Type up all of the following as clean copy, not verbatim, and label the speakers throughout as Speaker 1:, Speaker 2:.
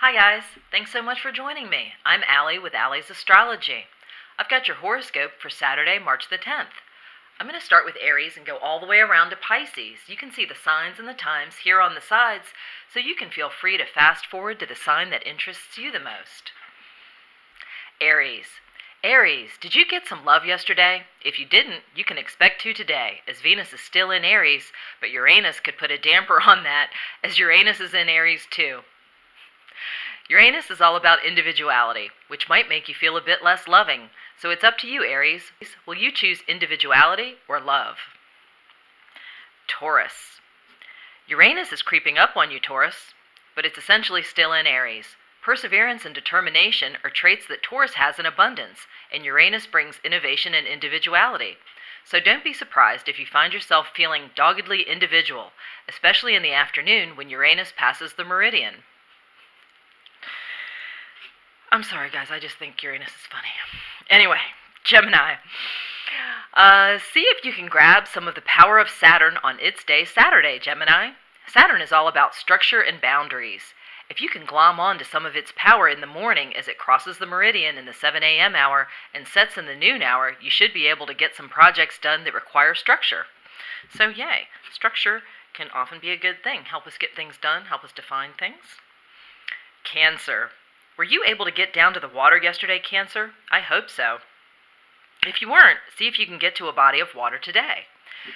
Speaker 1: Hi guys, thanks so much for joining me. I'm Allie with Allie's Astrology. I've got your horoscope for Saturday, March the 10th. I'm going to start with Aries and go all the way around to Pisces. You can see the signs and the times here on the sides, so you can feel free to fast forward to the sign that interests you the most. Aries. Aries, did you get some love yesterday? If you didn't, you can expect to today, as Venus is still in Aries, but Uranus could put a damper on that, as Uranus is in Aries too. Uranus is all about individuality, which might make you feel a bit less loving. So it's up to you, Aries. Will you choose individuality or love? Taurus. Uranus is creeping up on you, Taurus, but it's essentially still in Aries. Perseverance and determination are traits that Taurus has in abundance, and Uranus brings innovation and individuality. So don't be surprised if you find yourself feeling doggedly individual, especially in the afternoon when Uranus passes the meridian. I'm sorry, guys, I just think Uranus is funny. Anyway, Gemini. See if you can grab some of the power of Saturn on its day Saturday, Gemini. Saturn is all about structure and boundaries. If you can glom on to some of its power in the morning as it crosses the meridian in the 7 a.m. hour and sets in the noon hour, you should be able to get some projects done that require structure. So yay, structure can often be a good thing. Help us get things done, help us define things. Cancer. Were you able to get down to the water yesterday, Cancer? I hope so. If you weren't, see if you can get to a body of water today.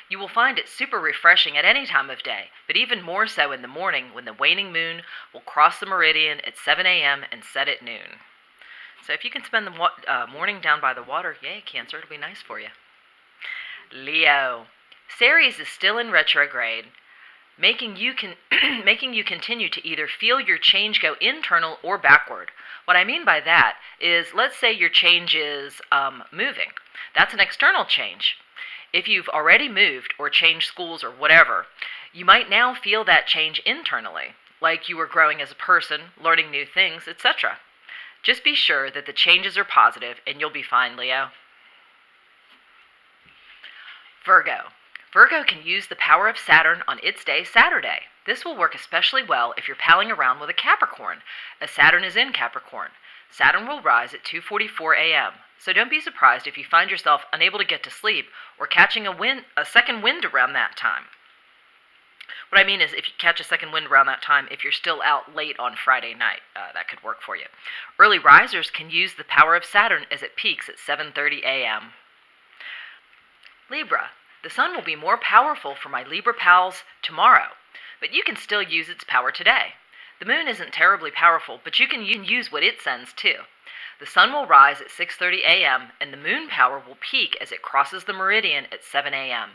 Speaker 1: You will find it super refreshing at any time of day, but even more so in the morning when the waning moon will cross the meridian at 7 a.m. and set at noon. So if you can spend the morning down by the water, yay, Cancer, it'll be nice for you. Leo. Aries is still in retrograde, making you continue to either feel your change go internal or backward. What I mean by that is, let's say your change is moving. That's an external change. If you've already moved or changed schools or whatever, you might now feel that change internally, like you were growing as a person, learning new things, etc. Just be sure that the changes are positive and you'll be fine, Leo. Virgo. Virgo can use the power of Saturn on its day Saturday. This will work especially well if you're palling around with a Capricorn, as Saturn is in Capricorn. Saturn will rise at 2:44 a.m., so don't be surprised if you find yourself unable to get to sleep or catching a second wind around that time. What I mean is, if you catch a second wind around that time, if you're still out late on Friday night, that could work for you. Early risers can use the power of Saturn as it peaks at 7:30 a.m. Libra. The sun will be more powerful for my Libra pals tomorrow, but you can still use its power today. The moon isn't terribly powerful, but you can use what it sends too. The sun will rise at 6:30 a.m., and the moon power will peak as it crosses the meridian at 7 a.m.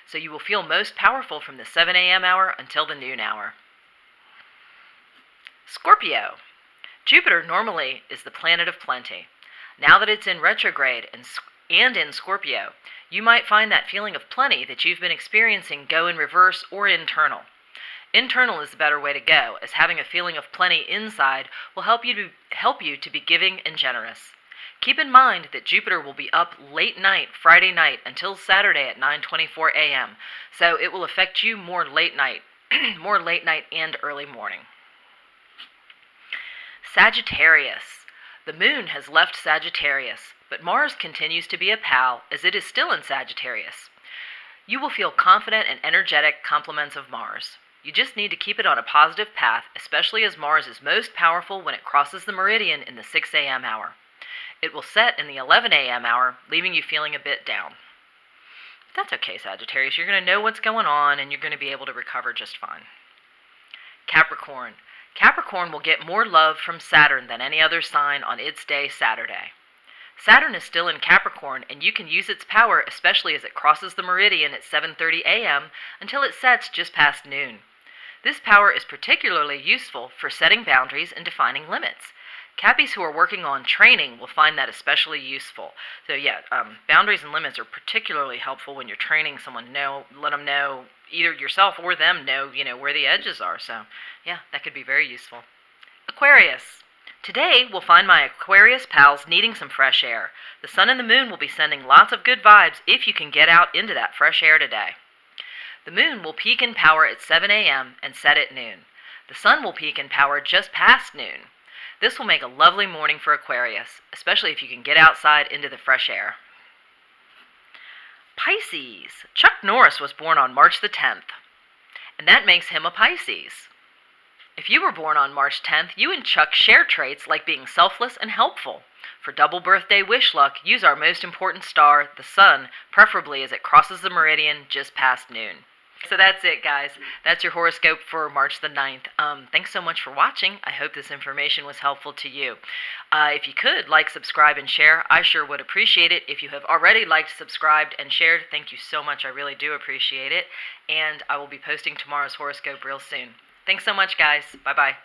Speaker 1: So you will feel most powerful from the 7 a.m. hour until the noon hour. Scorpio. Jupiter normally is the planet of plenty. Now that it's in retrograde and in Scorpio, you might find that feeling of plenty that you've been experiencing go in reverse or internal. Internal is the better way to go, as having a feeling of plenty inside will help you to be giving and generous. Keep in mind that Jupiter will be up late night Friday night until Saturday at 9:24 a.m., so it will affect you more late night and early morning. Sagittarius. The moon has left Sagittarius, but Mars continues to be a pal as it is still in Sagittarius. You will feel confident and energetic compliments of Mars. You just need to keep it on a positive path, especially as Mars is most powerful when it crosses the meridian in the 6 a.m. hour. It will set in the 11 a.m. hour, leaving you feeling a bit down. That's okay, Sagittarius. You're going to know what's going on, and you're going to be able to recover just fine. Capricorn. Capricorn will get more love from Saturn than any other sign on its day Saturday. Saturn is still in Capricorn, and you can use its power especially as it crosses the meridian at 7:30 a.m. until it sets just past noon. This power is particularly useful for setting boundaries and defining limits. Cappies who are working on training will find that especially useful. So boundaries and limits are particularly helpful when you're training someone. Let them know, either yourself or them know, where the edges are. So that could be very useful. Aquarius. Today, we'll find my Aquarius pals needing some fresh air. The sun and the moon will be sending lots of good vibes if you can get out into that fresh air today. The moon will peak in power at 7 a.m. and set at noon. The sun will peak in power just past noon. This will make a lovely morning for Aquarius, especially if you can get outside into the fresh air. Pisces. Chuck Norris was born on March the 10th, and that makes him a Pisces. If you were born on March 10th, you and Chuck share traits like being selfless and helpful. For double birthday wish luck, use our most important star, the sun, preferably as it crosses the meridian just past noon. So that's it, guys. That's your horoscope for March the 9th. Thanks so much for watching. I hope this information was helpful to you. If you could, like, subscribe, and share, I sure would appreciate it. If you have already liked, subscribed, and shared, thank you so much. I really do appreciate it. And I will be posting tomorrow's horoscope real soon. Thanks so much, guys. Bye-bye.